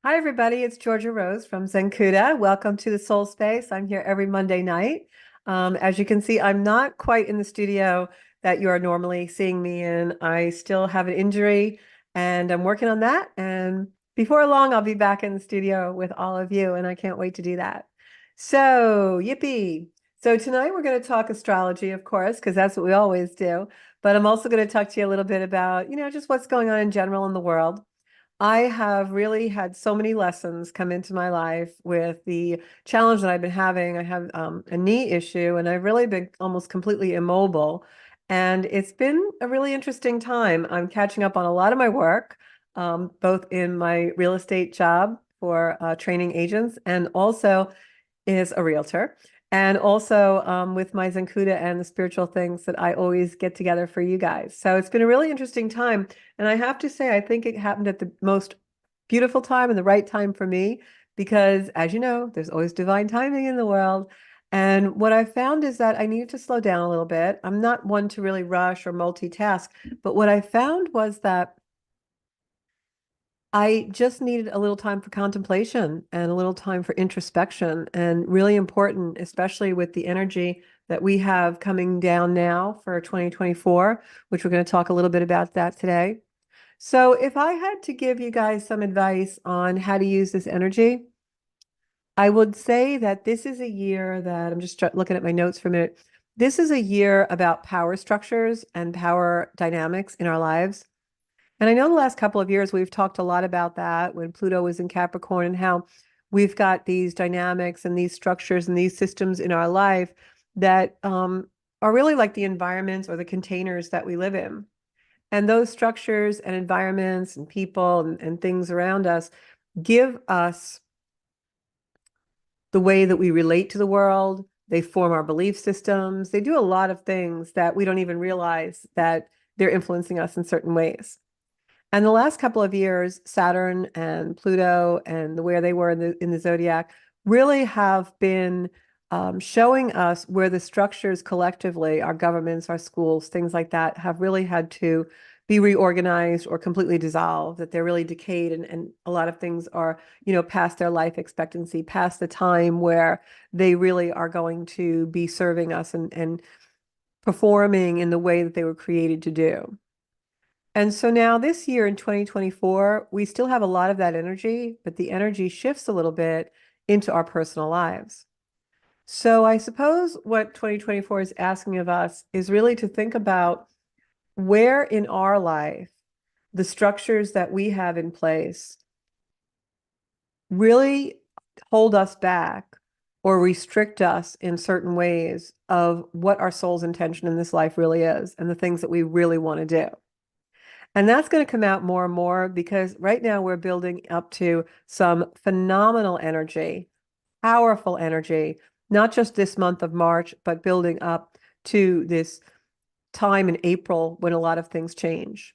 Hi, everybody. It's Georgia Rose from Zencuda. Welcome to the Soul Space. I'm here every Monday night. As you can see, I'm not quite in the studio that you are normally seeing me in. I still have an injury and I'm working on that. And before long, I'll be back in the studio with all of you, and I can't wait to do that. So, yippee. So, tonight we're going to talk astrology, of course, because that's what we always do. But I'm also going to talk to you a little bit about, just what's going on in general in the world. I have really had so many lessons come into my life with the challenge that I've been having. I have a knee issue, and I've really been almost completely immobile. And it's been a really interesting time. I'm catching up on a lot of my work, both in my real estate job for training agents and also is a realtor. And also with my Zencuda and the spiritual things that I always get together for you guys. So it's been a really interesting time. And I have to say, I think it happened at the most beautiful time and the right time for me, because as you know, there's always divine timing in the world. And what I found is that I needed to slow down a little bit. I'm not one to really rush or multitask, but what I found was that I just needed a little time for contemplation and a little time for introspection, and really important, especially with the energy that we have coming down now for 2024, which we're going to talk a little bit about that today. So if I had to give you guys some advice on how to use this energy, I would say that this is a year that I'm just looking at my notes for a minute. This is a year about power structures and power dynamics in our lives. And I know the last couple of years we've talked a lot about that when Pluto was in Capricorn, and how we've got these dynamics and these structures and these systems in our life that are really like the environments or the containers that we live in. And those structures and environments and people and things around us give us the way that we relate to the world. They form our belief systems. They do a lot of things that we don't even realize that they're influencing us in certain ways. And the last couple of years, Saturn and Pluto and where they were in the zodiac really have been showing us where the structures collectively, our governments, our schools, things like that, have really had to be reorganized or completely dissolved, that they're really decayed, and a lot of things are, past their life expectancy, past the time where they really are going to be serving us and performing in the way that they were created to do. And so now this year in 2024, we still have a lot of that energy, but the energy shifts a little bit into our personal lives. So I suppose what 2024 is asking of us is really to think about where in our life the structures that we have in place really hold us back or restrict us in certain ways of what our soul's intention in this life really is and the things that we really want to do. And that's going to come out more and more, because right now we're building up to some phenomenal energy, powerful energy, not just this month of March, but building up to this time in April when a lot of things change.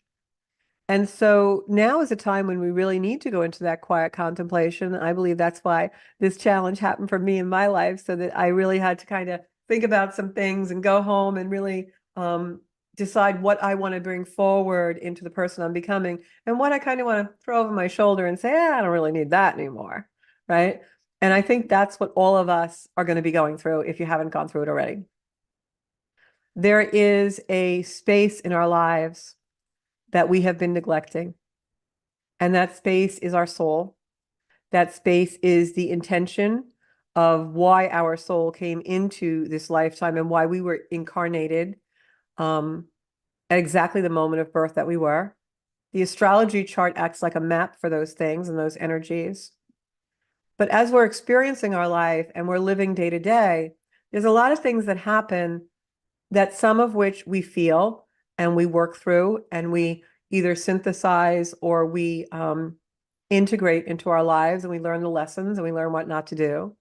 And so now is a time when we really need to go into that quiet contemplation. I believe that's why this challenge happened for me in my life, so that I really had to kind of think about some things and go home and really decide what I want to bring forward into the person I'm becoming, and what I kind of want to throw over my shoulder and say, I don't really need that anymore, right? And I think that's what all of us are going to be going through if you haven't gone through it already. There is a space in our lives that we have been neglecting, and that space is our soul. That space is the intention of why our soul came into this lifetime and why we were incarnated at exactly the moment of birth that we were. The astrology chart acts like a map for those things and those energies. But as we're experiencing our life and we're living day to day, there's a lot of things that happen that some of which we feel and we work through and we either synthesize or we integrate into our lives, and we learn the lessons and we learn what not to do.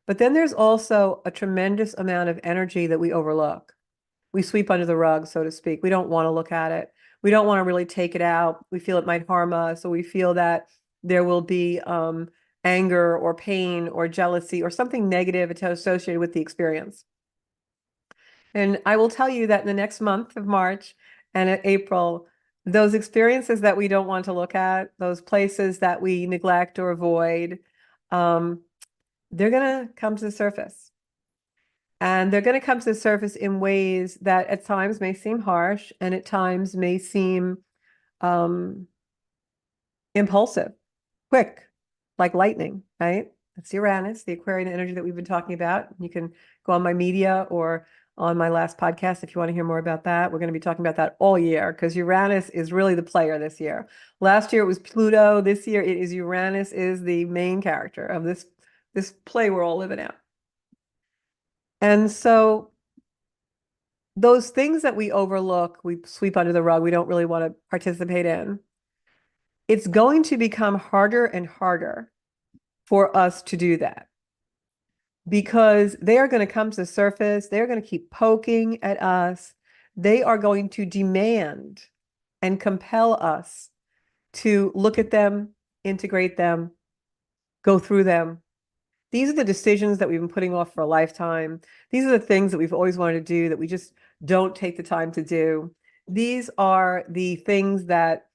But then there's also a tremendous amount of energy that we overlook. We sweep under the rug, so to speak. We don't want to look at it. We don't want to really take it out. We feel it might harm us, or we feel that there will be anger or pain or jealousy or something negative associated with the experience. And I will tell you that in the next month of March and April, those experiences that we don't want to look at, those places that we neglect or avoid, um, they're going to come to the surface. And they're going to come to the surface in ways that at times may seem harsh and at times may seem um, impulsive, quick, like lightning, right? That's Uranus, the Aquarian energy that we've been talking about. You can go on my media or on my last podcast if you want to hear more about that. We're going to be talking about that all year because Uranus is really the player this year. Last year it was Pluto. This year it is Uranus is the main character of this play we're all living out. And so those things that we overlook, we sweep under the rug, we don't really want to participate in, it's going to become harder and harder for us to do that because they are going to come to the surface. They're going to keep poking at us. They are going to demand and compel us to look at them, integrate them, go through them. These are the decisions that we've been putting off for a lifetime. These are the things that we've always wanted to do that we just don't take the time to do. These are the things that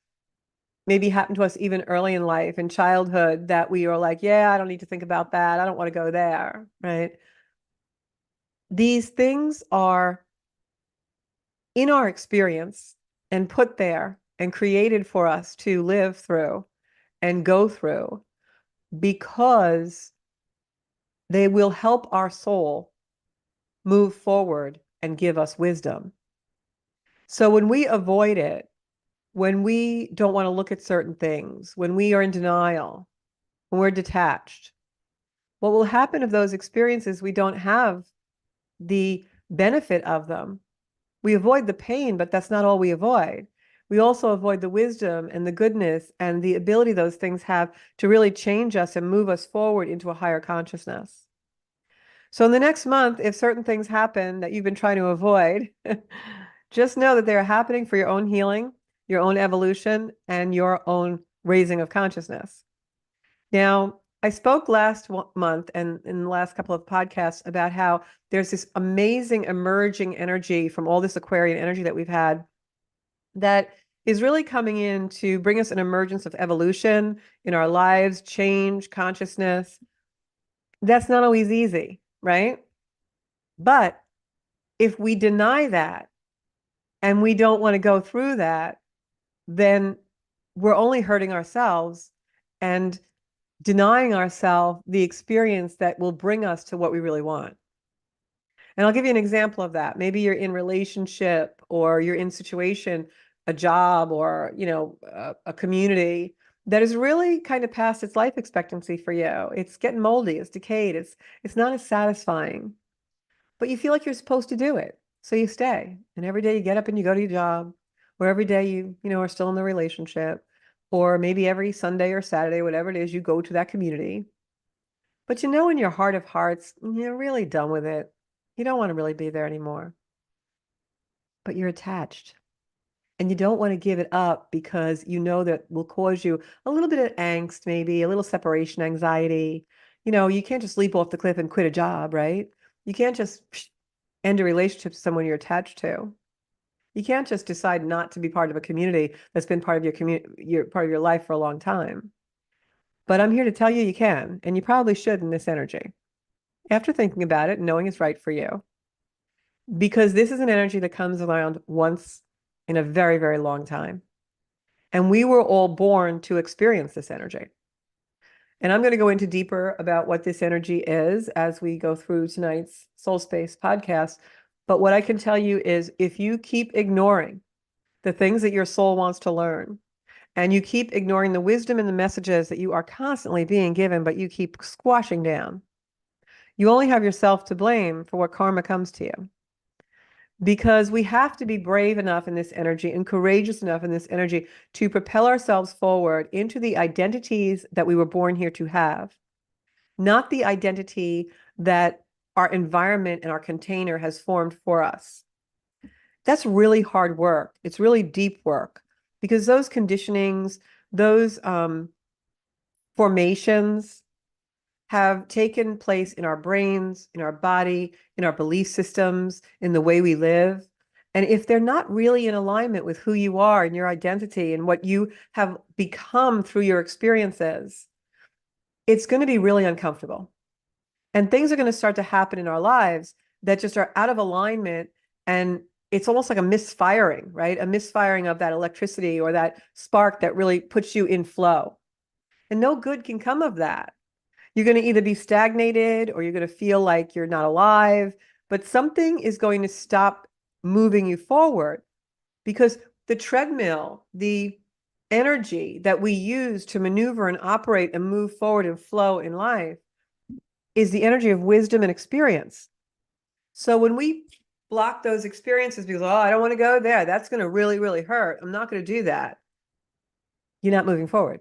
maybe happened to us even early in life, in childhood, that we are like, yeah, I don't need to think about that. I don't want to go there, right? These things are in our experience and put there and created for us to live through and go through because they will help our soul move forward and give us wisdom. So when we avoid it, when we don't want to look at certain things, when we are in denial, when we're detached, what will happen if those experiences, we don't have the benefit of them? We avoid the pain, but that's not all we avoid. We also avoid the wisdom and the goodness and the ability those things have to really change us and move us forward into a higher consciousness. So in the next month, if certain things happen that you've been trying to avoid, just know that they're happening for your own healing, your own evolution, and your own raising of consciousness. Now, I spoke last month and in the last couple of podcasts about how there's this amazing emerging energy from all this Aquarian energy that we've had that is really coming in to bring us an emergence of evolution in our lives, change, consciousness. That's not always easy, right? But if we deny that and we don't want to go through that, then we're only hurting ourselves and denying ourselves the experience that will bring us to what we really want. And I'll give you an example of that. Maybe you're in relationship or you're in situation, a job or, a community that is really kind of past its life expectancy for you. It's getting moldy, it's decayed, it's not as satisfying. But you feel like you're supposed to do it. So you stay. And every day you get up and you go to your job, or every day you are still in the relationship, or maybe every Sunday or Saturday, whatever it is, you go to that community. But in your heart of hearts, you're really done with it. You don't want to really be there anymore. But you're attached. And you don't want to give it up because you know that will cause you a little bit of angst, maybe a little separation anxiety. You can't just leap off the cliff and quit a job, right? You can't just end a relationship with someone you're attached to. You can't just decide not to be part of a community that's been part of your part of your life for a long time. But I'm here to tell you you can, and you probably should in this energy. After thinking about it and knowing it's right for you. Because this is an energy that comes around once in a very, very long time. And we were all born to experience this energy. And I'm going to go into deeper about what this energy is as we go through tonight's Soul Space podcast. But what I can tell you is if you keep ignoring the things that your soul wants to learn, and you keep ignoring the wisdom and the messages that you are constantly being given, but you keep squashing down, you only have yourself to blame for what karma comes to you. because we have to be brave enough in this energy and courageous enough in this energy to propel ourselves forward into the identities that we were born here to have, not the identity that our environment and our container has formed for us. That's really hard work. It's really deep work because those conditionings, those formations have taken place in our brains, in our body, in our belief systems, in the way we live. And if they're not really in alignment with who you are and your identity and what you have become through your experiences, it's going to be really uncomfortable. And things are going to start to happen in our lives that just are out of alignment. And it's almost like a misfiring, right? A misfiring of that electricity or that spark that really puts you in flow. And no good can come of that. You're going to either be stagnated or you're going to feel like you're not alive, but something is going to stop moving you forward because the treadmill, the energy that we use to maneuver and operate and move forward and flow in life is the energy of wisdom and experience. So when we block those experiences because, oh, I don't want to go there, that's going to really, really hurt. I'm not going to do that. You're not moving forward.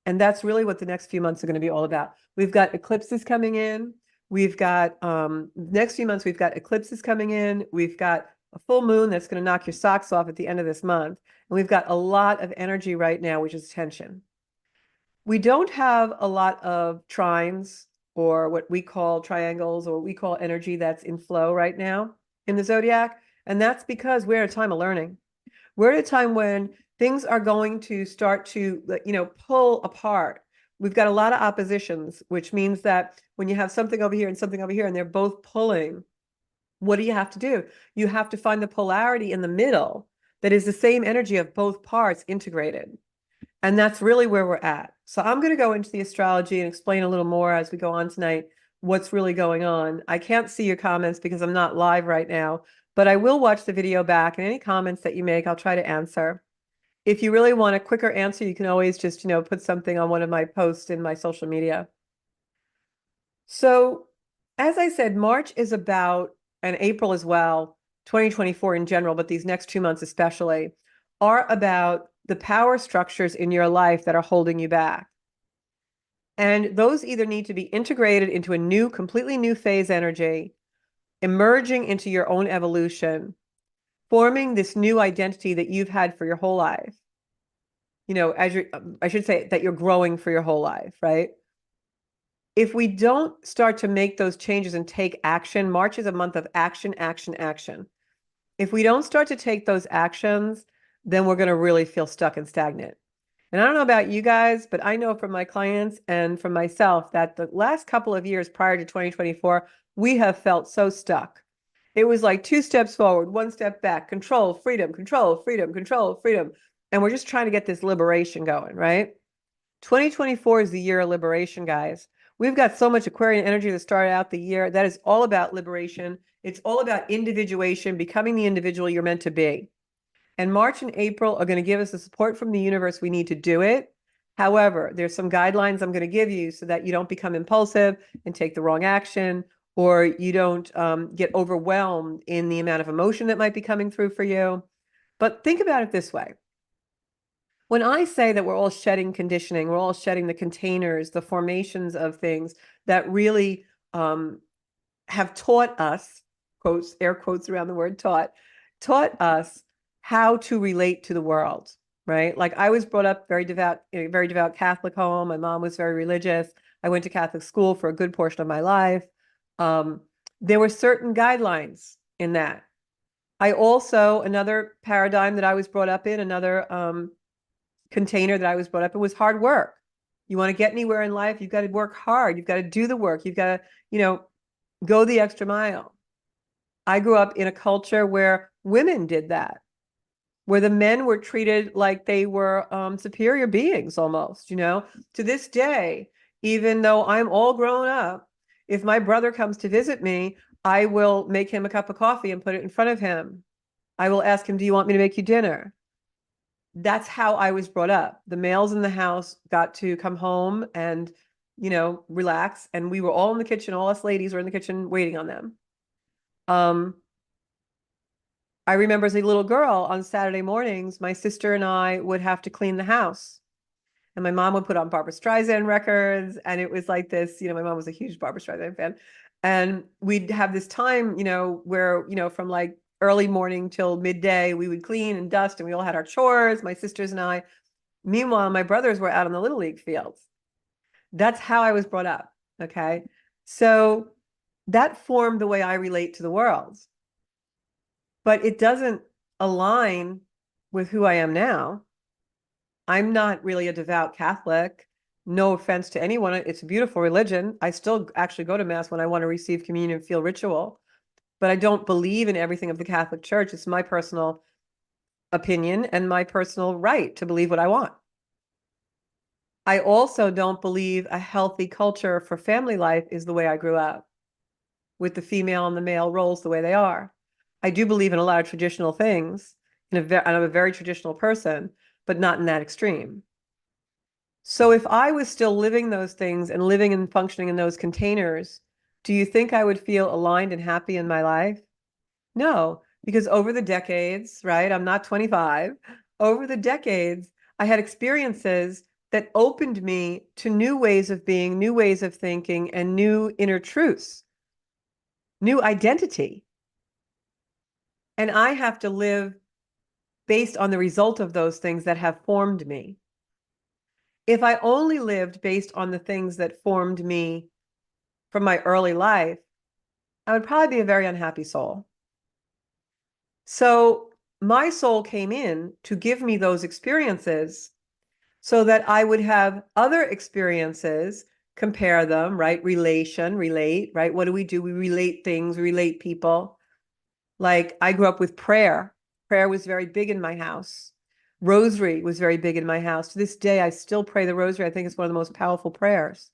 And that's really what the next few months are going to be all about. We've got eclipses coming in. We've got next few months, we've got eclipses coming in. We've got a full moon that's going to knock your socks off at the end of this month. And we've got a lot of energy right now, which is tension. We don't have a lot of trines or what we call triangles or what we call energy that's in flow right now in the zodiac. And that's because we're at a time of learning. We're at a time when things are going to start to, pull apart. We've got a lot of oppositions, which means that when you have something over here and something over here and they're both pulling, what do you have to do? You have to find the polarity in the middle that is the same energy of both parts integrated. And that's really where we're at. So I'm going to go into the astrology and explain a little more as we go on tonight what's really going on. I can't see your comments because I'm not live right now, but I will watch the video back, and any comments that you make, I'll try to answer. If you really want a quicker answer, you can always just, put something on one of my posts in my social media. So as I said, March is about, and April as well, 2024 in general, but these next 2 months especially, are about the power structures in your life that are holding you back. And those either need to be integrated into a new, completely new phase energy, emerging into your own evolution, forming this new identity that you've had for your whole life. As you're, I should say that you're growing for your whole life, right? If we don't start to make those changes and take action, March is a month of action, action, action. If we don't start to take those actions, then we're going to really feel stuck and stagnant. And I don't know about you guys, but I know from my clients and from myself that the last couple of years prior to 2024, we have felt so stuck. It was like 2 steps forward, 1 step back, control, freedom, control, freedom, control, freedom. And we're just trying to get this liberation going, right? 2024 is the year of liberation, guys. We've got so much Aquarian energy that started out the year. That is all about liberation. It's all about individuation, becoming the individual you're meant to be. And March and April are going to give us the support from the universe we need to do it. However, there's some guidelines I'm going to give you so that you don't become impulsive and take the wrong action, or you don't get overwhelmed in the amount of emotion that might be coming through for you. But think about it this way. When I say that we're all shedding conditioning, we're all shedding the containers, the formations of things that really have taught us, quotes, air quotes around the word taught us how to relate to the world, right? Like I was brought up very devout, in a very devout Catholic home. My mom was very religious. I went to Catholic school for a good portion of my life. There were certain guidelines in that. I also, another paradigm that I was brought up in, another container that I was brought up in was hard work. You want to get anywhere in life, you've got to work hard. You've got to do the work. You've got to, go the extra mile. I grew up in a culture where women did that, where the men were treated like they were superior beings almost, To this day, even though I'm all grown up, if my brother comes to visit me, I will make him a cup of coffee and put it in front of him. I will ask him, do you want me to make you dinner? That's how I was brought up. The males in the house got to come home and, relax. And we were all in the kitchen, all us ladies were in the kitchen waiting on them. I remember as a little girl on Saturday mornings, my sister and I would have to clean the house. And my mom would put on Barbara Streisand records. And it was like this, my mom was a huge Barbara Streisand fan. And we'd have this time, where, from like early morning till midday, we would clean and dust and we all had our chores, my sisters and I. Meanwhile, my brothers were out on the Little League fields. That's how I was brought up. Okay. So that formed the way I relate to the world. But it doesn't align with who I am now. I'm not really a devout Catholic. No offense to anyone. It's a beautiful religion. I still actually go to Mass when I want to receive communion and feel ritual, but I don't believe in everything of the Catholic Church. It's my personal opinion and my personal right to believe what I want. I also don't believe a healthy culture for family life is the way I grew up, with the female and the male roles the way they are. I do believe in a lot of traditional things, I'm a very traditional person, but not in that extreme. So if I was still living those things and living and functioning in those containers, do you think I would feel aligned and happy in my life? No, because over the decades, right? I'm not 25. Over the decades, I had experiences that opened me to new ways of being, new ways of thinking, and new inner truths, new identity. And I have to live based on the result of those things that have formed me. If I only lived based on the things that formed me from my early life, I would probably be a very unhappy soul. So my soul came in to give me those experiences so that I would have other experiences, compare them, right? Relate, right? What do? We relate things, we relate people. Like I grew up with prayer. Prayer was very big in my house. Rosary was very big in my house. To this day, I still pray the rosary. I think it's one of the most powerful prayers.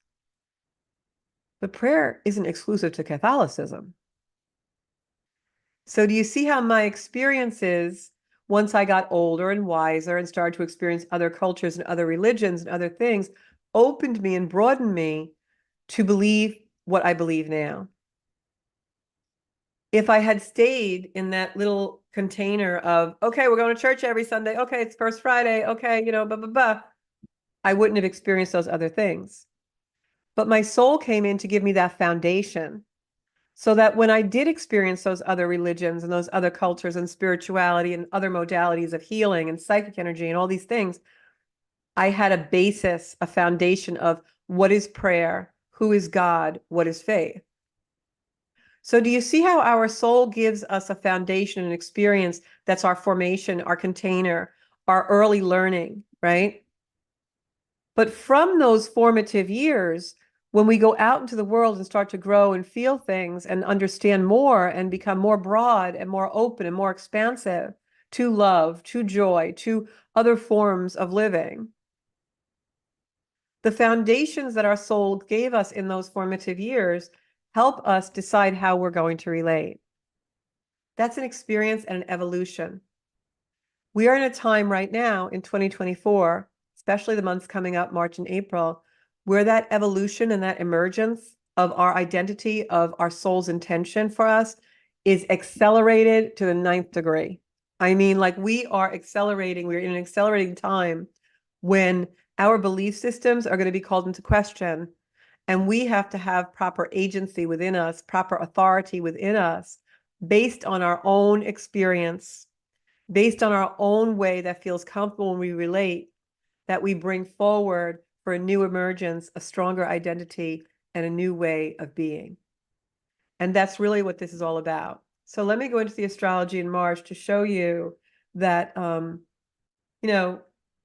But prayer isn't exclusive to Catholicism. So do you see how my experiences, once I got older and wiser and started to experience other cultures and other religions and other things, opened me and broadened me to believe what I believe now? If I had stayed in that little container of, okay, we're going to church every Sunday. Okay, it's First Friday. Okay, blah, blah, blah. I wouldn't have experienced those other things. But my soul came in to give me that foundation so that when I did experience those other religions and those other cultures and spirituality and other modalities of healing and psychic energy and all these things, I had a basis, a foundation of what is prayer, who is God, what is faith. So do you see how our soul gives us a foundation and experience that's our formation, our container, our early learning, right? But from those formative years, when we go out into the world and start to grow and feel things and understand more and become more broad and more open and more expansive to love, to joy, to other forms of living, the foundations that our soul gave us in those formative years help us decide how we're going to relate. That's an experience and an evolution. We are in a time right now in 2024, especially the months coming up, March and April, where that evolution and that emergence of our identity, of our soul's intention for us, is accelerated to the 9th degree. I mean, like we are accelerating, we're in an accelerating time when our belief systems are going to be called into question. And we have to have proper agency within us, proper authority within us, based on our own experience, based on our own way that feels comfortable when we relate, that we bring forward for a new emergence, a stronger identity, and a new way of being. And that's really what this is all about. So let me go into the astrology in March to show you that,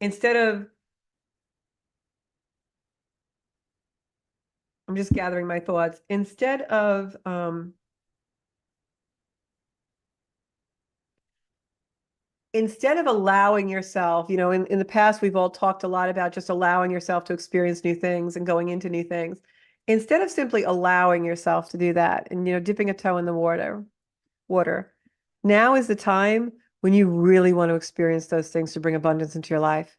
instead of, I'm just gathering my thoughts, instead of allowing yourself, in the past, we've all talked a lot about just allowing yourself to experience new things and going into new things. Instead of simply allowing yourself to do that and, dipping a toe in the water, now is the time when you really want to experience those things to bring abundance into your life.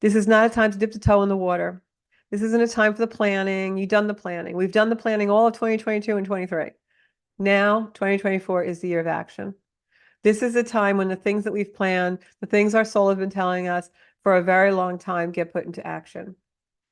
This is not a time to dip the toe in the water. This isn't a time for the planning. You've done the planning. We've done the planning all of 2022 and 23. Now, 2024 is the year of action. This is a time when the things that we've planned, the things our soul has been telling us for a very long time get put into action.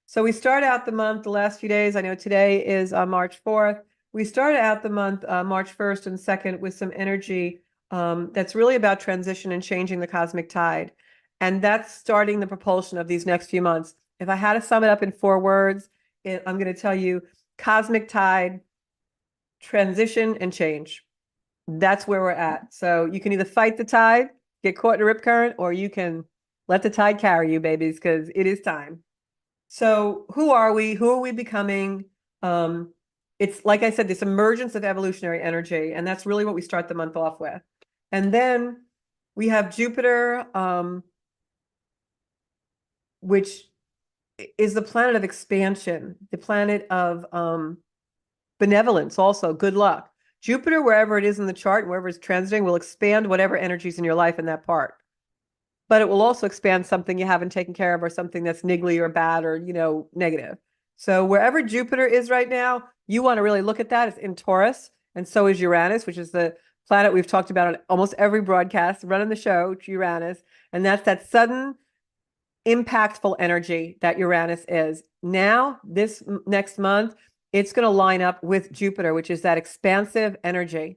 So we start out the month, the last few days. I know today is March 4th. We started out the month March 1st and 2nd with some energy that's really about transition and changing the cosmic tide. And that's starting the propulsion of these next few months. If I had to sum it up in 4 words, I'm going to tell you cosmic tide, transition, and change. That's where we're at. So you can either fight the tide, get caught in a rip current, or you can let the tide carry you, babies, because it is time. So who are we? Who are we becoming? It's like I said, this emergence of evolutionary energy, and that's really what we start the month off with. And then we have Jupiter, which is the planet of expansion, the planet of benevolence, also good luck. Jupiter, wherever it is in the chart, wherever it's transiting, will expand whatever energies in your life in that part. But it will also expand something you haven't taken care of or something that's niggly or bad or, negative. So wherever Jupiter is right now, you want to really look at that. It's in Taurus, and so is Uranus, which is the planet we've talked about on almost every broadcast, running the show, Uranus. And that's that sudden, impactful energy that Uranus is. Now, this next month, it's going to line up with Jupiter, which is that expansive energy.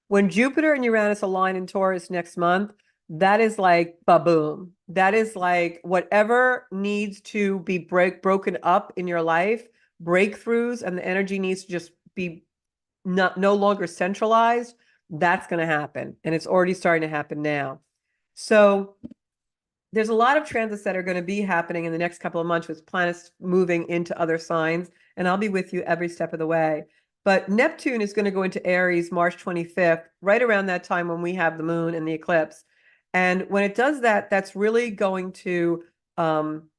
When Jupiter and Uranus align in Taurus next month, that is like ba-boom. That is like whatever needs to be broken up in your life, breakthroughs, and the energy needs to just be no longer centralized. That's going to happen. And it's already starting to happen now. So there's a lot of transits that are going to be happening in the next couple of months with planets moving into other signs. And I'll be with you every step of the way. But Neptune is going to go into Aries March 25th, right around that time when we have the moon and the eclipse. And when it does that, that's really going to, I'm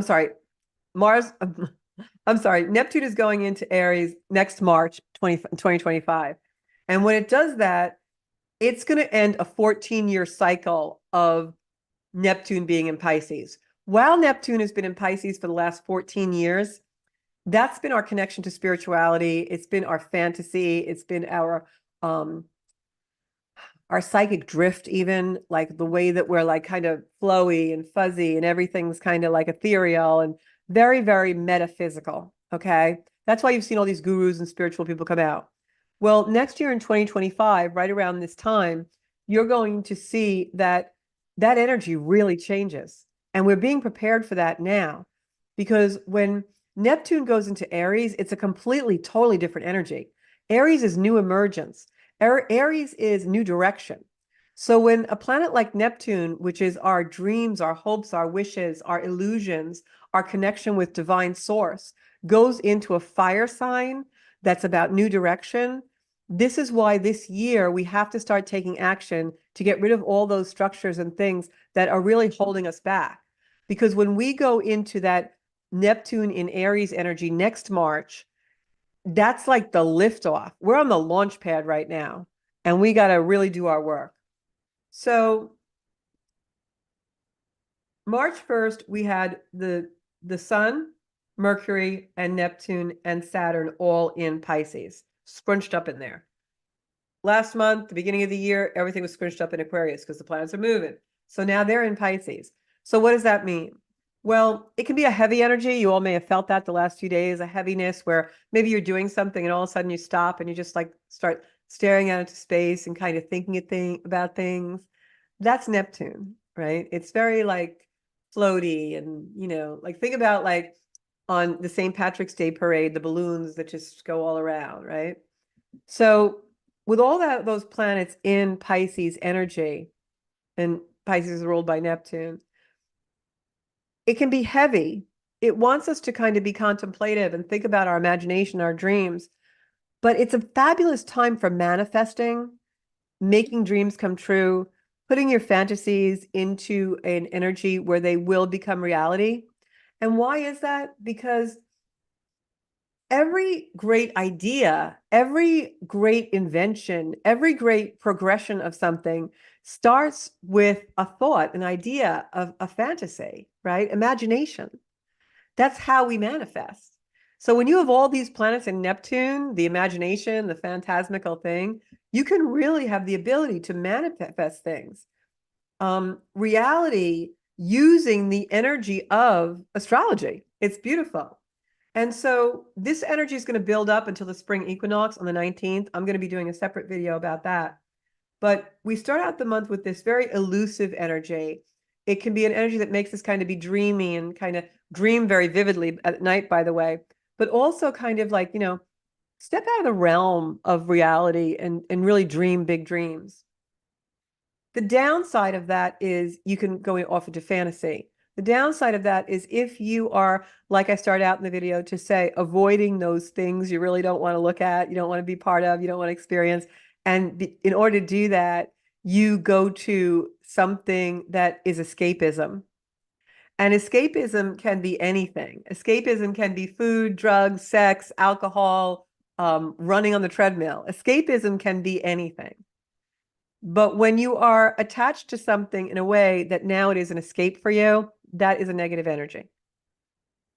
sorry, Neptune is going into Aries next March 2025. And when it does that, it's going to end a 14-year cycle of Neptune being in Pisces. While Neptune has been in Pisces for the last 14 years, that's been our connection to spirituality. It's been our fantasy. It's been our psychic drift, even like the way that we're like kind of flowy and fuzzy and everything's kind of like ethereal and very, very metaphysical. Okay. That's why you've seen all these gurus and spiritual people come out. Well, next year in 2025, right around this time, you're going to see that energy really changes. And we're being prepared for that now, because when Neptune goes into Aries, it's a completely, totally different energy. Aries is new emergence. Aries is new direction. So when a planet like Neptune, which is our dreams, our hopes, our wishes, our illusions, our connection with divine source, goes into a fire sign that's about new direction, this is why this year we have to start taking action to get rid of all those structures and things that are really holding us back. Because when we go into that Neptune in Aries energy next March, that's like the liftoff. We're on the launch pad right now, and we got to really do our work. So March 1st, we had the Sun, Mercury, and Neptune and Saturn all in Pisces, scrunched up in there. Last month, the beginning of the year, everything was scrunched up in Aquarius because the planets are moving. So now they're in Pisces. So what does that mean? Well, it can be a heavy energy. You all may have felt that the last few days, a heaviness where maybe you're doing something and all of a sudden you stop and you just like start staring out into space and kind of thinking about things. That's Neptune, right? It's very like floaty and, like think about like on the St. Patrick's Day parade, the balloons that just go all around, right? So with all those planets in Pisces energy, and Pisces is ruled by Neptune, it can be heavy. It wants us to kind of be contemplative and think about our imagination, our dreams. But it's a fabulous time for manifesting, making dreams come true, putting your fantasies into an energy where they will become reality. And why is that? Because every great idea, every great invention, every great progression of something starts with a thought, an idea of a fantasy, right? Imagination. That's how we manifest. So when you have all these planets in Neptune, the imagination, the phantasmical thing, you can really have the ability to manifest things. Reality using the energy of astrology. It's beautiful. And so this energy is going to build up until the spring equinox on the 19th. I'm going to be doing a separate video about that. But we start out the month with this very elusive energy. It can be an energy that makes us kind of be dreamy and kind of dream very vividly at night, by the way, but also kind of like, step out of the realm of reality and really dream big dreams. The downside of that is you can go off into fantasy. The downside of that is if you are, like I started out in the video to say, avoiding those things you really don't want to look at, you don't want to be part of, you don't want to experience. And in order to do that, you go to something that is escapism. And escapism can be anything. Escapism can be food, drugs, sex, alcohol, running on the treadmill. Escapism can be anything. But when you are attached to something in a way that now it is an escape for you, that is a negative energy.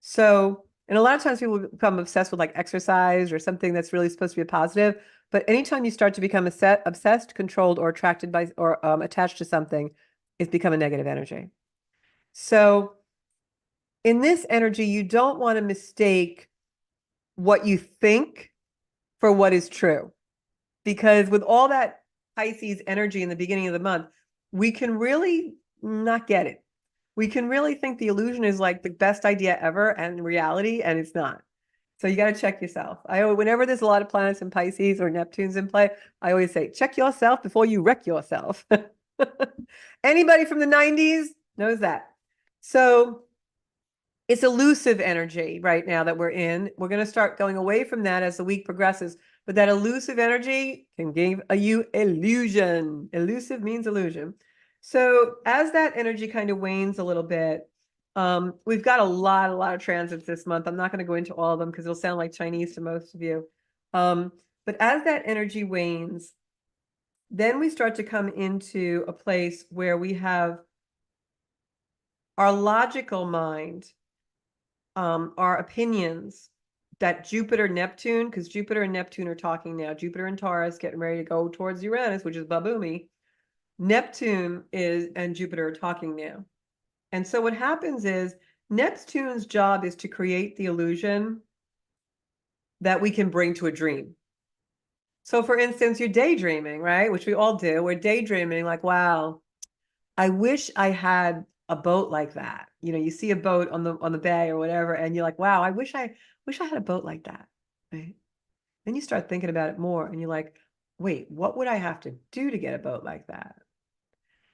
So, and a lot of times people become obsessed with like exercise or something that's really supposed to be a positive. But anytime you start to become obsessed, controlled, or attracted by or attached to something, it's become a negative energy. So, in this energy, you don't want to mistake what you think for what is true. Because with all that Pisces energy in the beginning of the month, we can really not get it. We can really think the illusion is like the best idea ever and reality, and it's not. So you got to check yourself. Whenever there's a lot of planets in Pisces or Neptune's in play, I always say, check yourself before you wreck yourself. Anybody from the 90s knows that. So it's elusive energy right now that we're in. We're going to start going away from that as the week progresses. But that elusive energy can give you illusion. Elusive means illusion. So as that energy kind of wanes a little bit, we've got a lot of transits this month. I'm not going to go into all of them because it'll sound like Chinese to most of you. But as that energy wanes, then we start to come into a place where we have our logical mind, our opinions, that Jupiter, Neptune, because Jupiter and Neptune are talking now. Jupiter and Taurus getting ready to go towards Uranus, which is Babumi. Neptune and Jupiter are talking now. And so what happens is Neptune's job is to create the illusion that we can bring to a dream. So for instance, you're daydreaming, right? Which we all do. We're daydreaming like, wow, I wish I had a boat like that. You see a boat on the bay or whatever, and you're like, wow, I wish I had a boat like that. Right? Then you start thinking about it more and you're like, wait, what would I have to do to get a boat like that?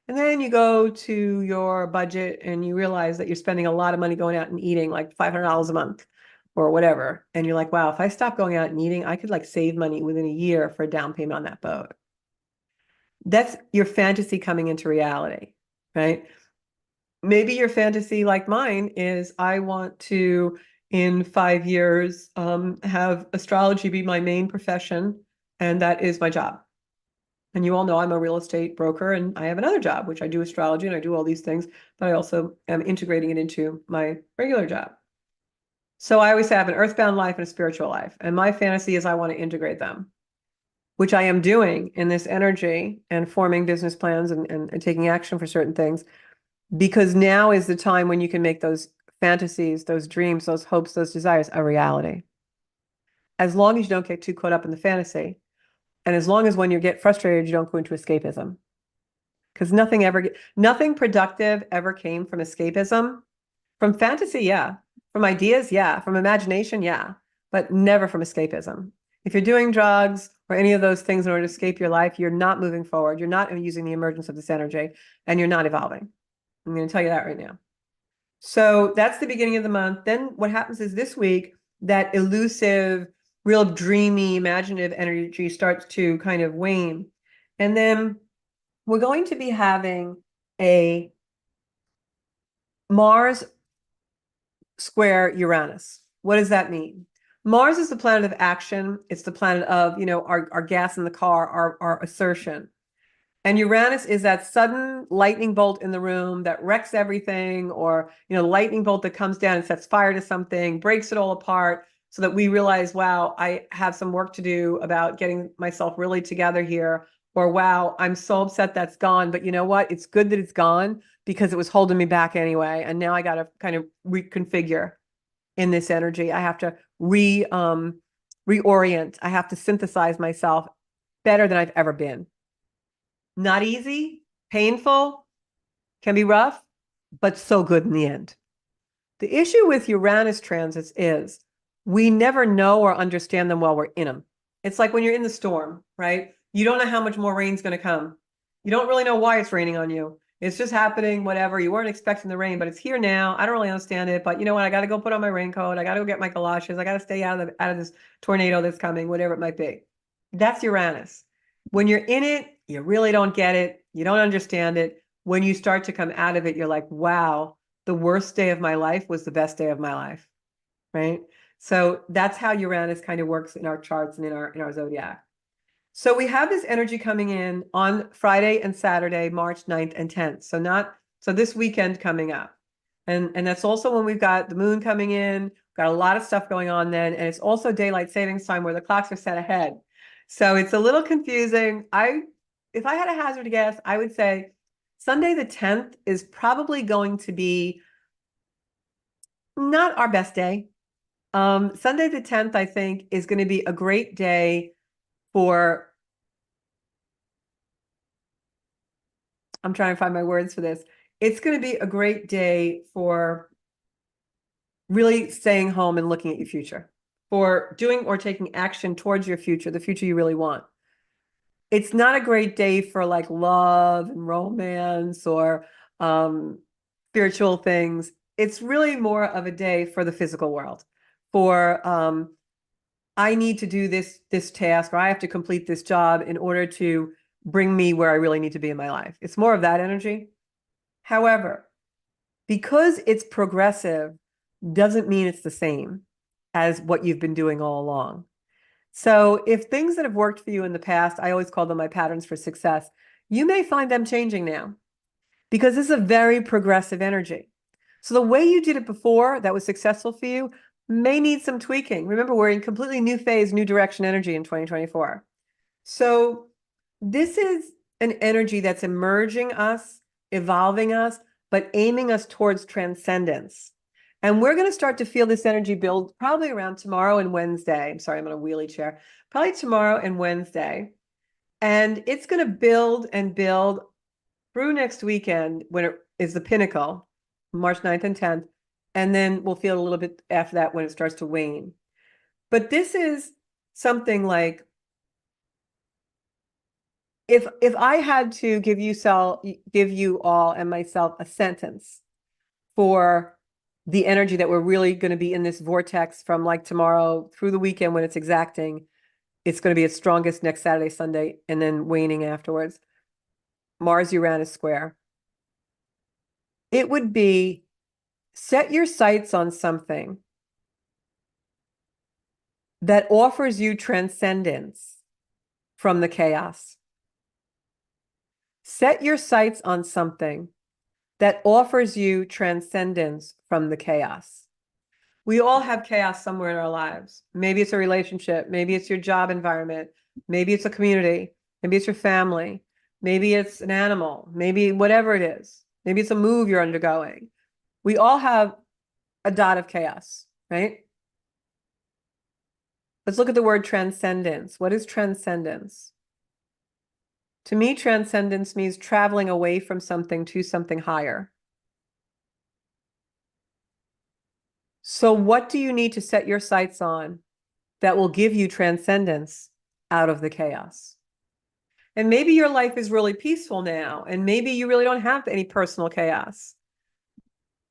And then you go to your budget and you realize that you're spending a lot of money going out and eating, like $500 a month or whatever. And you're like, wow, if I stop going out and eating, I could like save money within a year for a down payment on that boat. That's your fantasy coming into reality, right? Maybe your fantasy, like mine, is I want to, in 5 years, have astrology be my main profession, and that is my job. And you all know I'm a real estate broker, and I have another job, which I do astrology and I do all these things, but I also am integrating it into my regular job. So I always have an earthbound life and a spiritual life. And my fantasy is I want to integrate them, which I am doing in this energy and forming business plans and taking action for certain things. Because now is the time when you can make those fantasies, those dreams, those hopes, those desires a reality. As long as you don't get too caught up in the fantasy. And as long as when you get frustrated, you don't go into escapism. Because nothing productive ever came from escapism. From fantasy, yeah. From ideas, yeah. From imagination, yeah. But never from escapism. If you're doing drugs or any of those things in order to escape your life, you're not moving forward. You're not using the emergence of this energy, and you're not evolving. I'm going to tell you that right now. So that's the beginning of the month. Then what happens is this week, that elusive, real dreamy, imaginative energy starts to kind of wane. And then we're going to be having a Mars square Uranus. What does that mean? Mars is the planet of action. It's the planet of, our gas in the car, our assertion. And Uranus is that sudden lightning bolt in the room that wrecks everything, or, lightning bolt that comes down and sets fire to something, breaks it all apart. so that we realize, wow, I have some work to do about getting myself really together here. Or, wow, I'm so upset that's gone. But you know what? It's good that it's gone because it was holding me back anyway. And now I got to kind of reconfigure in this energy. I have to reorient. I have to synthesize myself better than I've ever been. Not easy, painful, can be rough, but so good in the end. The issue with Uranus transits is we never know or understand them while we're in them. It's like when you're in the storm, right? You don't know how much more rain's going to come. You don't really know why it's raining on you. It's just happening, whatever. You weren't expecting the rain, but it's here now. I don't really understand it, but you know what? I got to go put on my raincoat. I got to go get my galoshes. I got to stay out of this tornado that's coming, whatever it might be. That's Uranus. When you're in it, you really don't get it. You don't understand it. When you start to come out of it, you're like, wow, the worst day of my life was the best day of my life, right? So that's how Uranus kind of works in our charts and in our zodiac. So we have this energy coming in on Friday and Saturday, March 9th and 10th. So this weekend coming up. And that's also when we've got the moon coming in, got a lot of stuff going on then, and it's also daylight savings time where the clocks are set ahead. So it's a little confusing. If I had a hazard guess, I would say Sunday the 10th is probably going to be not our best day. Sunday the 10th, I think, is going to be a great day for, I'm trying to find my words for this. It's going to be a great day for really staying home and looking at your future, for doing or taking action towards your future, the future you really want. It's not a great day for like love and romance or spiritual things. It's really more of a day for the physical world, for I need to do this task, or I have to complete this job in order to bring me where I really need to be in my life. It's more of that energy. However, because it's progressive doesn't mean it's the same as what you've been doing all along. So if things that have worked for you in the past, I always call them my patterns for success, you may find them changing now because this is a very progressive energy. So the way you did it before that was successful for you may need some tweaking. Remember, we're in completely new phase, new direction energy in 2024. So this is an energy that's emerging us, evolving us, but aiming us towards transcendence. And we're going to start to feel this energy build probably around tomorrow and Wednesday. I'm sorry, I'm on a wheelie chair. Probably tomorrow and Wednesday. And it's going to build and build through next weekend when it is the pinnacle, March 9th and 10th. And then we'll feel a little bit after that when it starts to wane. But this is something like, if I had to give you all and myself a sentence for the energy that we're really going to be in this vortex from like tomorrow through the weekend when it's exacting, it's going to be its strongest next Saturday, Sunday, and then waning afterwards. Mars Uranus square. It would be set your sights on something that offers you transcendence from the chaos. Set your sights on something that offers you transcendence from the chaos. We all have chaos somewhere in our lives. Maybe it's a relationship. Maybe it's your job environment. Maybe it's a community. Maybe it's your family. Maybe it's an animal. Maybe whatever it is. Maybe it's a move you're undergoing. We all have a dot of chaos, right? Let's look at the word transcendence. What is transcendence? To me, transcendence means traveling away from something to something higher. So what do you need to set your sights on that will give you transcendence out of the chaos? And maybe your life is really peaceful now, and maybe you really don't have any personal chaos.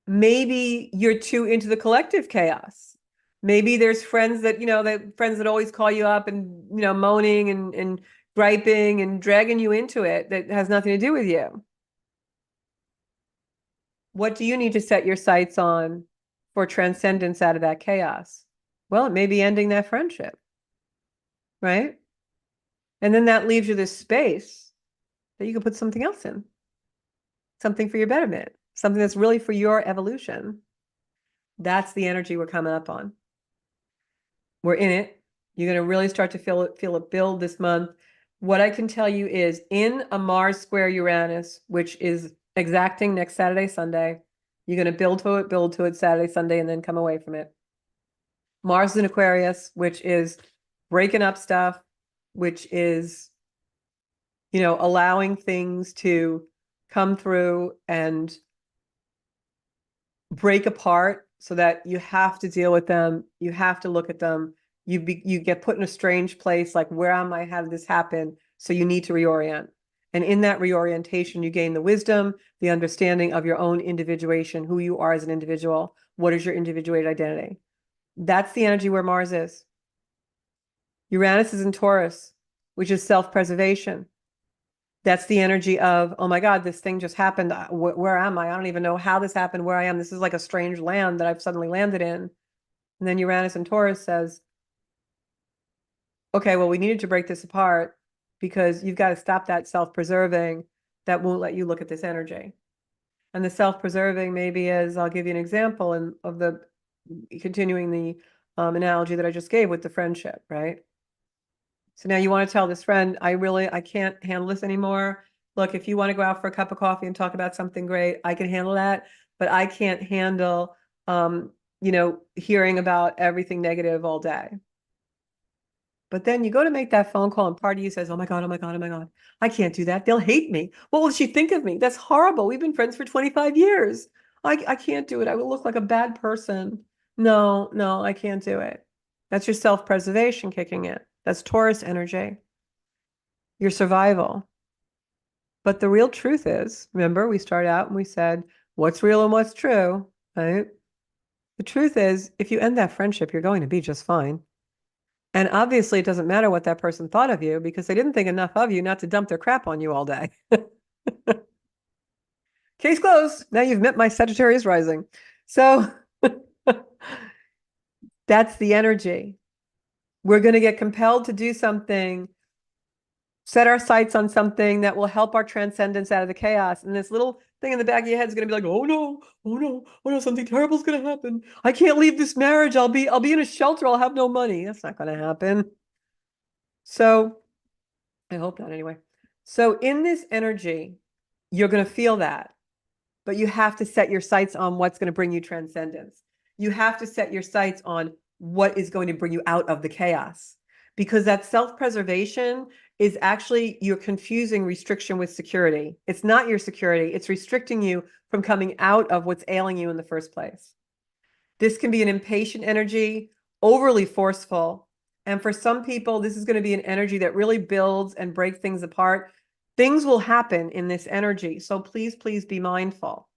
Maybe you're too into the collective chaos. Maybe there's friends that always call you up and, moaning and griping and dragging you into it that has nothing to do with you. What do you need to set your sights on for transcendence out of that chaos? Well, it may be ending that friendship, right? And then that leaves you this space that you can put something else in, something for your betterment, something that's really for your evolution. That's the energy we're coming up on. We're in it. You're going to really start to feel it build this month. What I can tell you is in a Mars square Uranus, which is exacting next Saturday, Sunday, you're going to build to it Saturday, Sunday, and then come away from it. Mars in Aquarius, which is breaking up stuff, which is, allowing things to come through and break apart so that you have to deal with them. You have to look at them. You get put in a strange place, like, where am I? How did this happen? So you need to reorient. And in that reorientation, you gain the wisdom, the understanding of your own individuation, who you are as an individual. What is your individuated identity? That's the energy where Mars is. Uranus is in Taurus, which is self-preservation. That's the energy of, oh my God, this thing just happened. Where am I? I don't even know how this happened, where I am. This is like a strange land that I've suddenly landed in. And then Uranus and Taurus says, okay, well, we needed to break this apart because you've got to stop that self-preserving that won't let you look at this energy. And the self-preserving maybe is, I'll give you an example of the continuing the analogy that I just gave with the friendship, right? So now you want to tell this friend, I can't handle this anymore. Look, if you want to go out for a cup of coffee and talk about something great, I can handle that, but I can't handle, hearing about everything negative all day. But then you go to make that phone call and part of you says, oh my God, oh my God, oh my God, I can't do that. They'll hate me. What will she think of me? That's horrible. We've been friends for 25 years. I can't do it. I will look like a bad person. No, I can't do it. That's your self-preservation kicking in. That's Taurus energy, your survival. But the real truth is, remember, we started out and we said, what's real and what's true, right? The truth is, if you end that friendship, you're going to be just fine. And obviously, it doesn't matter what that person thought of you because they didn't think enough of you not to dump their crap on you all day. Case closed. Now you've met my Sagittarius rising. So that's the energy. We're going to get compelled to do something, set our sights on something that will help our transcendence out of the chaos. And this little thing in the back of your head is going to be like, oh no, oh no, oh no, something terrible is going to happen. I can't leave this marriage. I'll be in a shelter. I'll have no money. That's not going to happen. So I hope not anyway. So in this energy, you're going to feel that, but you have to set your sights on what's going to bring you transcendence. You have to set your sights on what is going to bring you out of the chaos, because that self-preservation is actually, you're confusing restriction with security. It's not your security. It's restricting you from coming out of what's ailing you in the first place. This can be an impatient energy, overly forceful. And for some people, this is going to be an energy that really builds and breaks things apart. Things will happen in this energy. So please be mindful.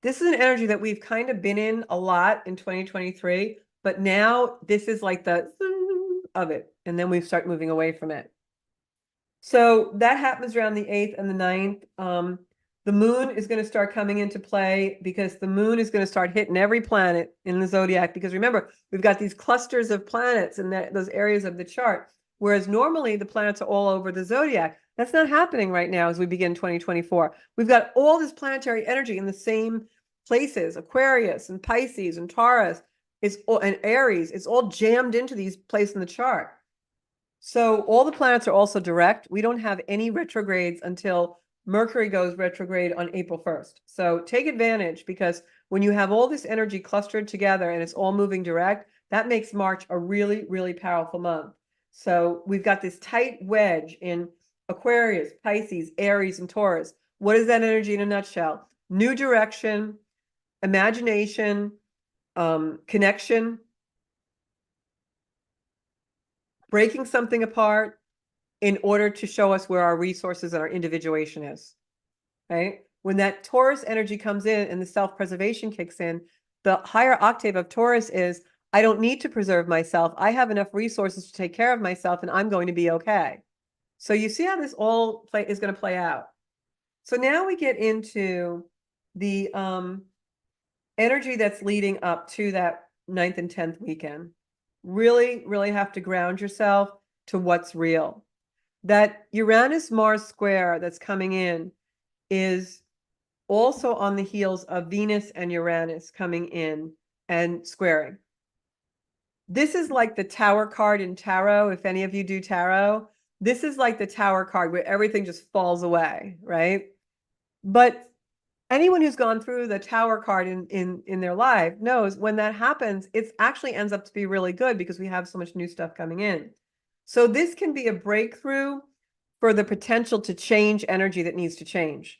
This is an energy that we've kind of been in a lot in 2023, but now this is like the of it. And then we start moving away from it. So that happens around the 8th and the 9th. The moon is going to start coming into play because the moon is going to start hitting every planet in the zodiac. Because remember, we've got these clusters of planets in those areas of the chart, whereas normally the planets are all over the zodiac. That's not happening right now as we begin 2024. We've got all this planetary energy in the same places, Aquarius and Pisces and Taurus, and Aries. It's all jammed into these places in the chart. So all the planets are also direct. We don't have any retrogrades until Mercury goes retrograde on April 1st. So take advantage, because when you have all this energy clustered together and it's all moving direct, that makes March a really, really powerful month. So we've got this tight wedge in Aquarius, Pisces, Aries, and Taurus. What is that energy in a nutshell? New direction, imagination, connection, breaking something apart in order to show us where our resources and our individuation is, right? When that Taurus energy comes in and the self-preservation kicks in, the higher octave of Taurus is, I don't need to preserve myself. I have enough resources to take care of myself and I'm going to be okay. So you see how this all is going to play out. So now we get into the energy that's leading up to that 9th and 10th weekend. Really, really have to ground yourself to what's real. That Uranus-Mars square that's coming in is also on the heels of Venus and Uranus coming in and squaring. This is like the Tower card in tarot. If any of you do tarot, this is like the Tower card where everything just falls away, right? But anyone who's gone through the Tower card in their life knows when that happens, it actually ends up to be really good because we have so much new stuff coming in. So this can be a breakthrough for the potential to change energy that needs to change.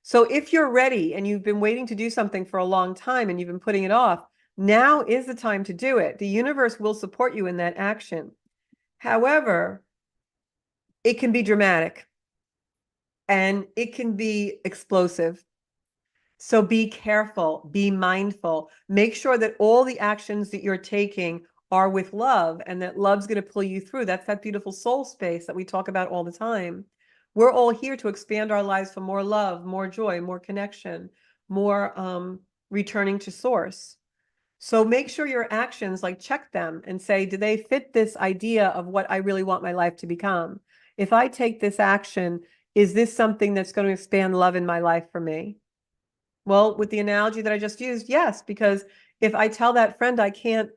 So if you're ready and you've been waiting to do something for a long time and you've been putting it off, now is the time to do it. The universe will support you in that action. However, it can be dramatic and it can be explosive. So be careful, be mindful, make sure that all the actions that you're taking are with love and that love's going to pull you through. That's that beautiful soul space that we talk about all the time. We're all here to expand our lives for more love, more joy, more connection, more returning to source. So make sure your actions, like check them and say, do they fit this idea of what I really want my life to become? If I take this action, is this something that's going to expand love in my life for me? Well, with the analogy that I just used, yes, because if I tell that friend I can't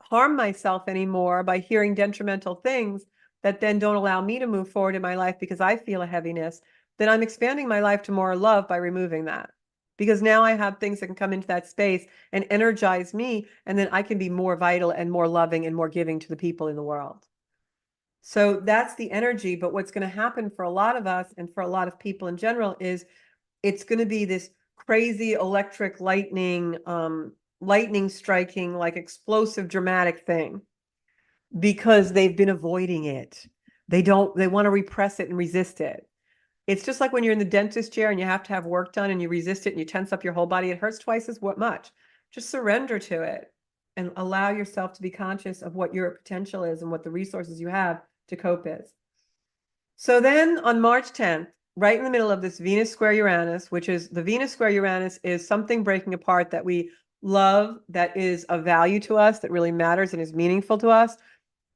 harm myself anymore by hearing detrimental things that then don't allow me to move forward in my life because I feel a heaviness, then I'm expanding my life to more love by removing that. Because now I have things that can come into that space and energize me, and then I can be more vital and more loving and more giving to the people in the world. So that's the energy. But what's going to happen for a lot of us and for a lot of people in general is it's going to be this crazy electric lightning striking, like explosive, dramatic thing because they've been avoiding it. They want to repress it and resist it. It's just like when you're in the dentist chair and you have to have work done and you resist it and you tense up your whole body. It hurts twice as much. Just surrender to it and allow yourself to be conscious of what your potential is and what the resources you have to cope is. So then on March 10th, right in the middle of this Venus square Uranus, which is the Venus square Uranus is something breaking apart that we love, that is of value to us, that really matters and is meaningful to us.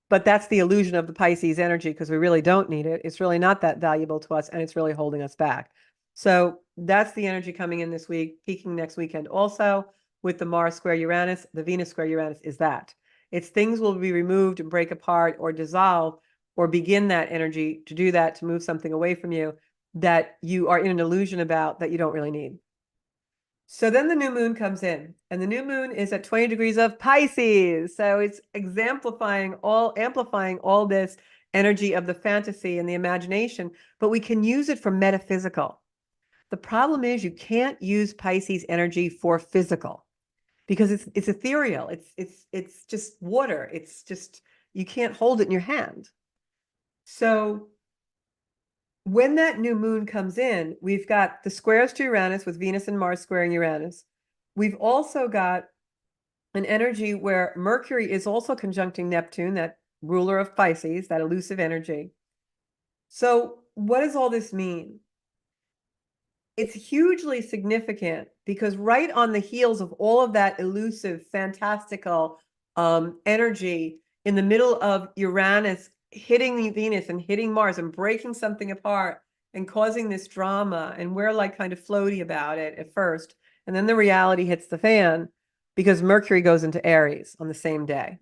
But that's the illusion of the Pisces energy because we really don't need it. It's really not that valuable to us and it's really holding us back. So that's the energy coming in this week, peaking next weekend also with the Mars square Uranus. The Venus square Uranus is that. It's things will be removed and break apart or dissolve or begin that energy to do that, to move something away from you that you are in an illusion about that you don't really need. So then the new moon comes in, and the new moon is at 20 degrees of Pisces. So it's amplifying all this energy of the fantasy and the imagination, but we can use it for metaphysical. The problem is you can't use Pisces energy for physical because it's ethereal. It's just water. It's just you can't hold it in your hand. So when that new moon comes in, we've got the squares to Uranus with Venus and Mars squaring Uranus. We've also got an energy where Mercury is also conjuncting Neptune, that ruler of Pisces, that elusive energy. So what does all this mean? It's hugely significant because right on the heels of all of that elusive, fantastical energy in the middle of Uranus hitting Venus and hitting Mars and breaking something apart and causing this drama, and we're like kind of floaty about it at first, and then the reality hits the fan because Mercury goes into Aries on the same day.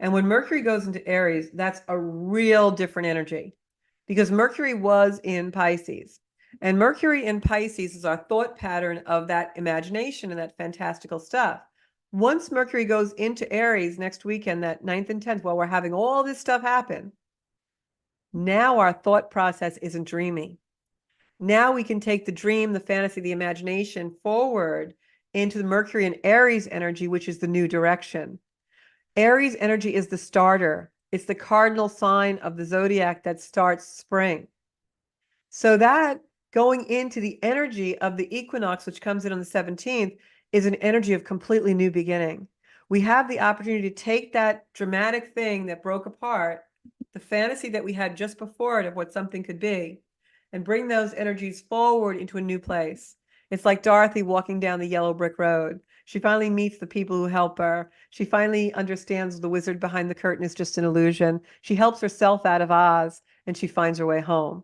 And when Mercury goes into Aries, that's a real different energy because Mercury was in Pisces. And Mercury in Pisces is our thought pattern of that imagination and that fantastical stuff. Once Mercury goes into Aries next weekend, that 9th and 10th, while we're having all this stuff happen, now our thought process isn't dreamy. Now we can take the dream, the fantasy, the imagination forward into the Mercury and Aries energy, which is the new direction. Aries energy is the starter. It's the cardinal sign of the zodiac that starts spring. So that going into the energy of the equinox, which comes in on the 17th, is an energy of completely new beginning. We have the opportunity to take that dramatic thing that broke apart, the fantasy that we had just before it of what something could be, and bring those energies forward into a new place. It's like Dorothy walking down the yellow brick road. She finally meets the people who help her. She finally understands the wizard behind the curtain is just an illusion. She helps herself out of Oz and she finds her way home.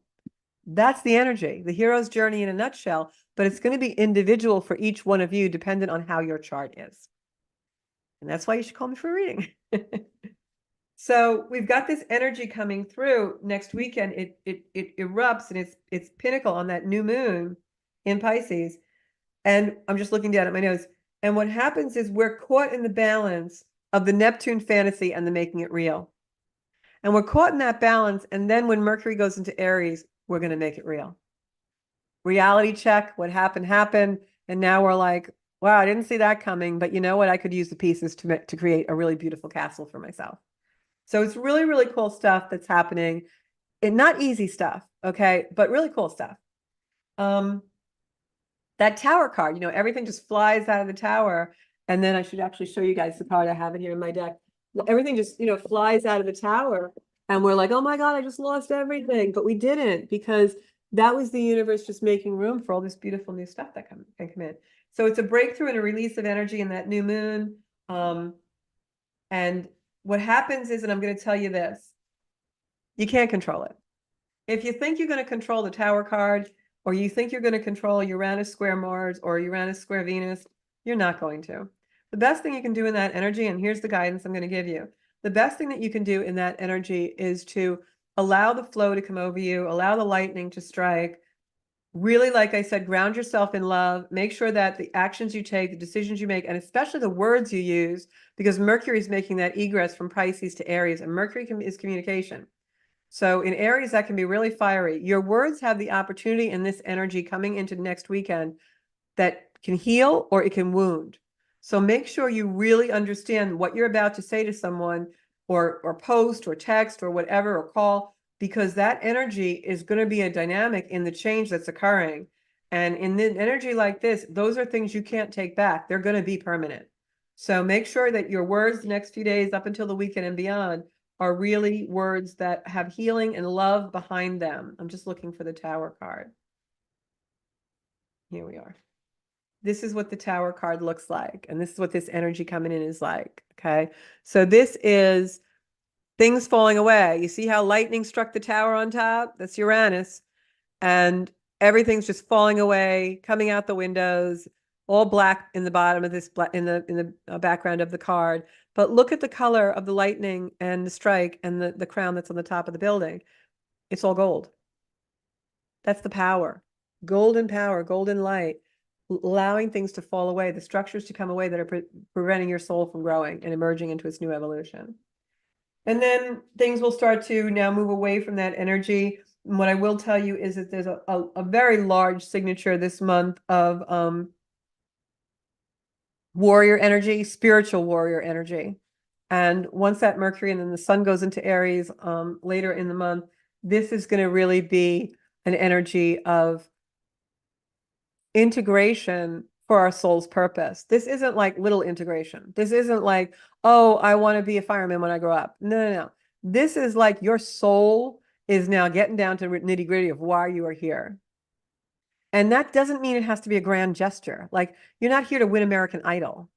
That's the energy, the hero's journey in a nutshell, but it's going to be individual for each one of you, dependent on how your chart is. And that's why you should call me for a reading. So we've got this energy coming through next weekend. It erupts and it's pinnacle on that new moon in Pisces. And I'm just looking down at my notes. And what happens is we're caught in the balance of the Neptune fantasy and the making it real. And we're caught in that balance. And then when Mercury goes into Aries, we're going to make it real. Reality check, what happened, happened. And now we're like, wow, I didn't see that coming. But you know what? I could use the pieces to create a really beautiful castle for myself. So it's really, really cool stuff that's happening. Not easy stuff, okay, but really cool stuff. That tower card, everything just flies out of the tower. And then I should actually show you guys the card. I have it here in my deck. Everything just, flies out of the tower. And we're like, oh my God, I just lost everything. But we didn't, because that was the universe just making room for all this beautiful new stuff that can come in. So it's a breakthrough and a release of energy in that new moon. And what happens is, and I'm going to tell you this, you can't control it. If you think you're going to control the tower card, or you think you're going to control Uranus square Mars or Uranus square Venus, you're not going to. The best thing you can do in that energy, and here's the guidance I'm going to give you. The best thing that you can do in that energy is to allow the flow to come over you, allow the lightning to strike. Really, like I said, ground yourself in love. Make sure that the actions you take, the decisions you make, and especially the words you use, because Mercury is making that egress from Pisces to Aries, and Mercury is communication. So in Aries, that can be really fiery. Your words have the opportunity in this energy coming into next weekend that can heal or it can wound. So make sure you really understand what you're about to say to someone, or post or text or whatever, or call, because that energy is going to be a dynamic in the change that's occurring. And in the energy like this, those are things you can't take back. They're going to be permanent. So make sure that your words the next few days up until the weekend and beyond are really words that have healing and love behind them. I'm just looking for the Tower card. Here we are. This is what the Tower card looks like. And this is what this energy coming in is like. Okay. So this is things falling away. You see how lightning struck the tower on top? That's Uranus. And everything's just falling away, coming out the windows, all black in the bottom of this, in the background of the card. But look at the color of the lightning and the strike and the crown that's on the top of the building. It's all gold. That's the power. Golden power, golden light, allowing things to fall away, the structures to come away that are preventing your soul from growing and emerging into its new evolution. And then things will start to now move away from that energy. And what I will tell you is that there's a very large signature this month of warrior energy, spiritual warrior energy. And once that Mercury and then the sun goes into Aries later in the month, this is going to really be an energy of integration for our soul's purpose. This isn't like little integration. This isn't like, oh, I want to be a fireman when I grow up. No. This is like your soul is now getting down to nitty gritty of why you are here. And that doesn't mean it has to be a grand gesture. Like, you're not here to win American Idol,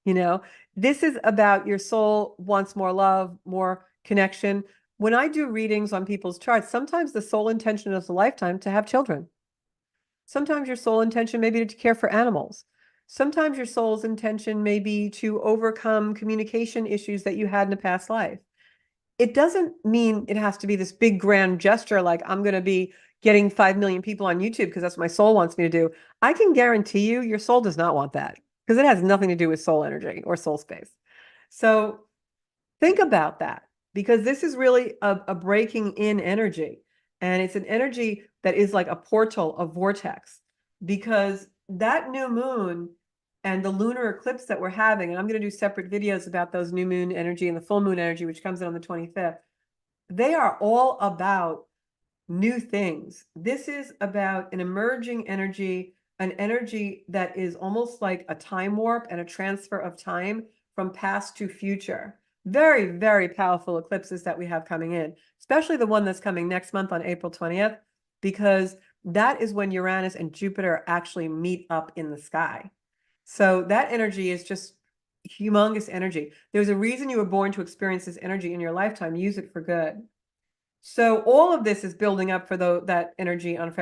This is about your soul wants more love, more connection. When I do readings on people's charts, sometimes the soul intention is a lifetime to have children. Sometimes your soul intention may be to care for animals. Sometimes your soul's intention may be to overcome communication issues that you had in a past life. It doesn't mean it has to be this big grand gesture like I'm going to be getting 5 million people on YouTube because that's what my soul wants me to do. I can guarantee you your soul does not want that, because it has nothing to do with soul energy or soul space. So think about that, because this is really a breaking in energy. And it's an energy that is like a portal, a vortex, because that new moon and the lunar eclipse that we're having, and I'm going to do separate videos about those new moon energy and the full moon energy, which comes in on the 25th. They are all about new things. This is about an emerging energy, an energy that is almost like a time warp and a transfer of time from past to future. Very, very powerful eclipses that we have coming in, especially the one that's coming next month on April 20th, because that is when Uranus and Jupiter actually meet up in the sky. So that energy is just humongous energy. There's a reason you were born to experience this energy in your lifetime. Use it for good. So all of this is building up for that energy on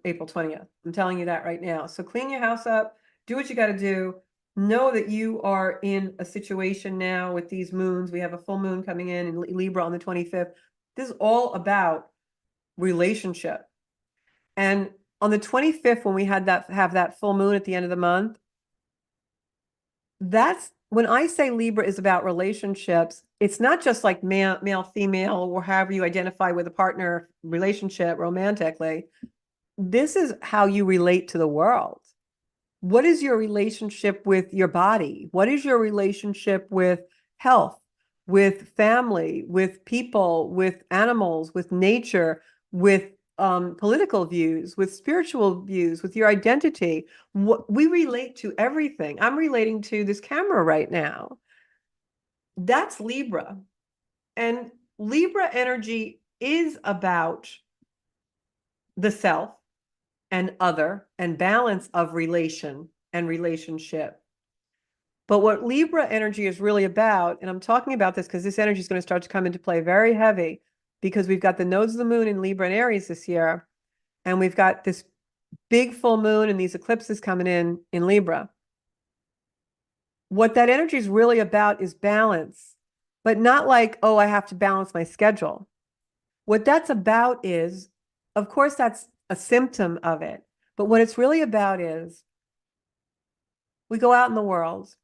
April 20th. I'm telling you that right now. So clean your house up, do what you got to do, know that you are in a situation now with these moons. We have a full moon coming in Libra on the 25th. This is all about relationship. And on the 25th, when we have that full moon at the end of the month, that's when I say Libra is about relationships, it's not just like male, female, or however you identify with a partner relationship romantically. This is how you relate to the world. What is your relationship with your body? What is your relationship with health, with family, with people, with animals, with nature, with political views, with spiritual views, with your identity? We relate to everything. I'm relating to this camera right now. That's Libra. And Libra energy is about the self and other and balance of relation and relationship. But what Libra energy is really about, and I'm talking about this because this energy is going to start to come into play very heavy because we've got the nodes of the moon in Libra and Aries this year, and we've got this big full moon and these eclipses coming in Libra. What that energy is really about is balance, but not like, oh, I have to balance my schedule. What that's about is, of course, that's a symptom of it, but what it's really about is we go out in the world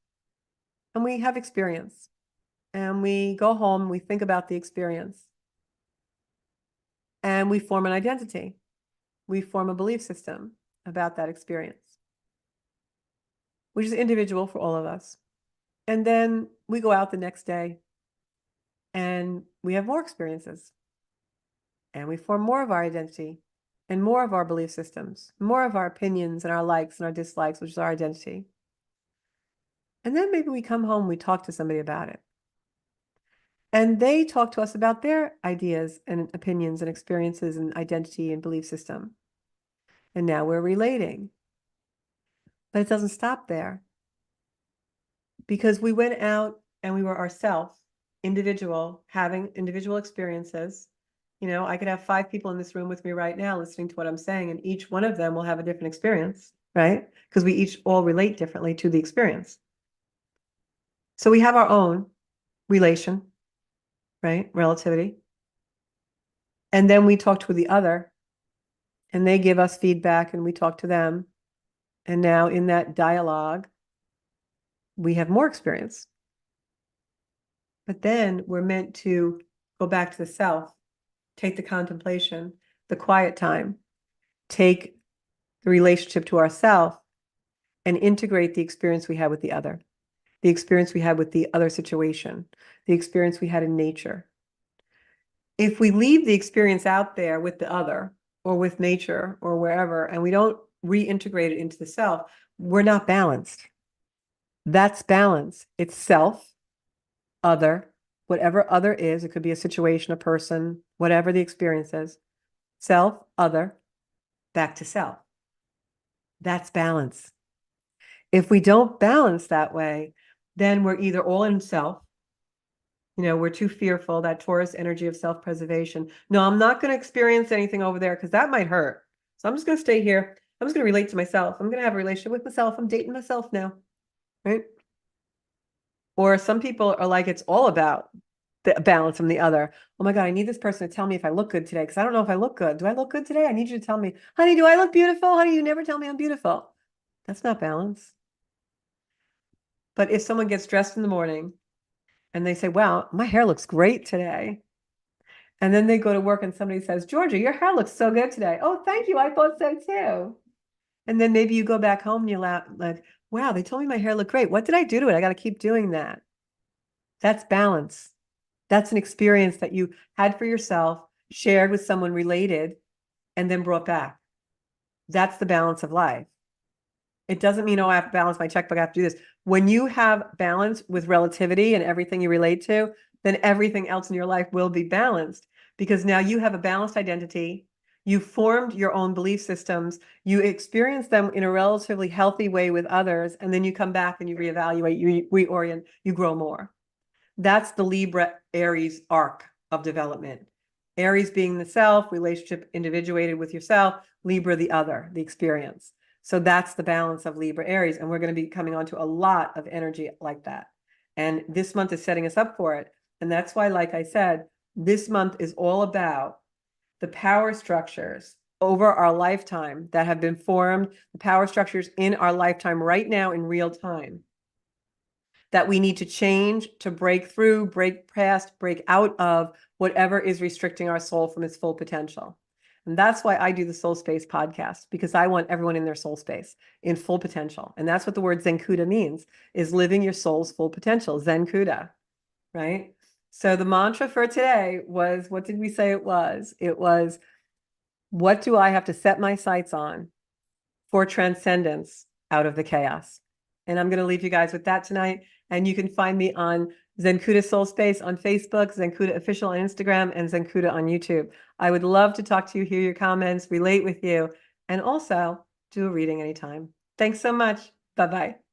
and we have experience and we go home, we think about the experience and we form an identity. We form a belief system about that experience, which is individual for all of us. And then we go out the next day and we have more experiences and we form more of our identity and more of our belief systems, more of our opinions and our likes and our dislikes, which is our identity. And then maybe we come home, we talk to somebody about it. And they talk to us about their ideas and opinions and experiences and identity and belief system. And now we're relating. But it doesn't stop there. Because we went out and we were ourselves, individual, having individual experiences. You know, I could have 5 people in this room with me right now listening to what I'm saying, and each one of them will have a different experience, right? Because we each all relate differently to the experience. So we have our own relation, right? Relativity. And then we talk to the other, and they give us feedback, and we talk to them. And now in that dialogue, we have more experience. But then we're meant to go back to the self, take the contemplation, the quiet time, take the relationship to ourself and integrate the experience we had with the other, the experience we had with the other situation, the experience we had in nature. If we leave the experience out there with the other or with nature or wherever, and we don't reintegrate it into the self, we're not balanced. That's balance. It's self, other, whatever other is. It could be a situation, a person, whatever the experience is. Self, other, back to self. That's balance. If we don't balance that way, then we're either all in self, you know, we're too fearful, that Taurus energy of self-preservation. No, I'm not going to experience anything over there because that might hurt. So I'm just going to stay here. I'm just going to relate to myself. I'm going to have a relationship with myself. I'm dating myself now, right? Or some people are like, it's all about the balance from the other. Oh my God, I need this person to tell me if I look good today because I don't know if I look good. Do I look good today? I need you to tell me, honey, do I look beautiful? Honey, you never tell me I'm beautiful. That's not balance. But if someone gets dressed in the morning and they say, wow, my hair looks great today. And then they go to work and somebody says, Georgia, your hair looks so good today. Oh, thank you. I thought so too. And then maybe you go back home and you laugh like, wow, they told me my hair looked great. What did I do to it? I got to keep doing that. That's balance. That's an experience that you had for yourself, shared with someone related, and then brought back. That's the balance of life. It doesn't mean, oh, I have to balance my checkbook, I have to do this. When you have balance with relativity and everything you relate to, then everything else in your life will be balanced because now you have a balanced identity. You formed your own belief systems. You experience them in a relatively healthy way with others. And then you come back and you reevaluate, you reorient, you grow more. That's the Libra Aries arc of development. Aries being the self, relationship individuated with yourself, Libra the other, the experience. So that's the balance of Libra Aries. And we're going to be coming onto a lot of energy like that. And this month is setting us up for it. And that's why, like I said, this month is all about the power structures over our lifetime that have been formed, the power structures in our lifetime right now in real time that we need to change to break through, break past, break out of whatever is restricting our soul from its full potential. And that's why I do the Soul Space podcast, because I want everyone in their soul space in full potential. And that's what the word Zenkuda means, is living your soul's full potential, Zenkuda, right? So the mantra for today was, what did we say it was? It was, what do I have to set my sights on for transcendence out of the chaos? And I'm going to leave you guys with that tonight. And you can find me on Zenkuda Soul Space on Facebook, Zenkuda Official on Instagram, and Zenkuda on YouTube. I would love to talk to you, hear your comments, relate with you, and also do a reading anytime. Thanks so much. Bye-bye.